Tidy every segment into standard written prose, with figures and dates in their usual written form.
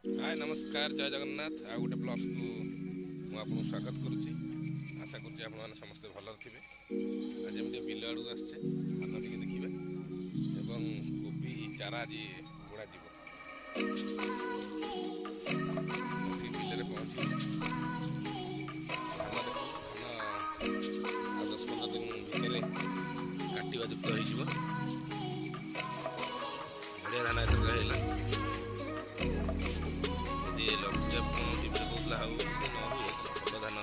हाय नमस्कार जय जगन्नाथ आ गोटे ब्लग्स को ମୁଁ ଆପଣଙ୍କୁ ସ୍ୱାଗତ କରୁଛି। ଆଶା କରୁଛି ଆପଣମାନେ ସମସ୍ତେ ଭଲରେ ଥିବେ। ଆଜି ଆମେ ଟିକେ ବିଲ ଆଡ଼କୁ ଆସିଛେ, ଧାନ ଟିକେ ଦେଖିବା ଏବଂ କୋବି ଚାରା ଆଜି ବୁଣାଯିବ। ଆସିକି ବିଲରେ ପହଞ୍ଚିଲୁ। ଧାନ ଦେଖ, ଧାନ ଆଉ 10-15 ଦିନ ଭିତରେ କାଟିବା ଯୁକ୍ତ ହେଇଯିବ। ବଢ଼ିଆ ଧାନ ଏଥରକ ହେଲା। ଯଦି ଲଘୁଚାପ କ'ଣ ଟିଭିରେ କହୁଥିଲା ହେବ ବୋଲି, ଯଦି ନ ହୁଏ ଭଲ ଧାନ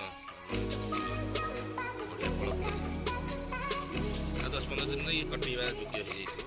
ବଢ଼ିଆ ଫଳ ଫଳିବ। ଆଉ 10-15 ଦିନରେ ଇଏ କଟେଇବା ଯୋଗ୍ୟ ହେଇଯାଇଥିବ।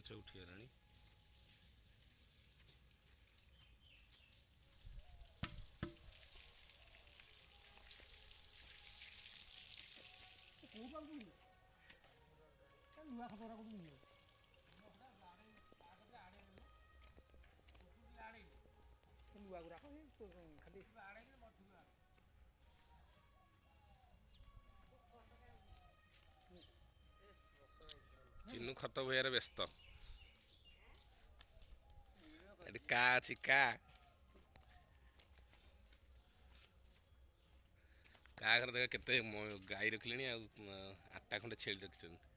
ଗଛ ଉଠିଗଲାଣି। ଚିନୁ ଖତ ବୋହିବାରେ ବ୍ୟସ୍ତ। ଏଠି କା ଅଛି କା ଘରେ ଦେଖ କେତେ ଗାଈ ରଖିଲେଣି ଆଉ 8ଟା ଖଣ୍ଡେ ଛେଳି ରଖିଛନ୍ତି।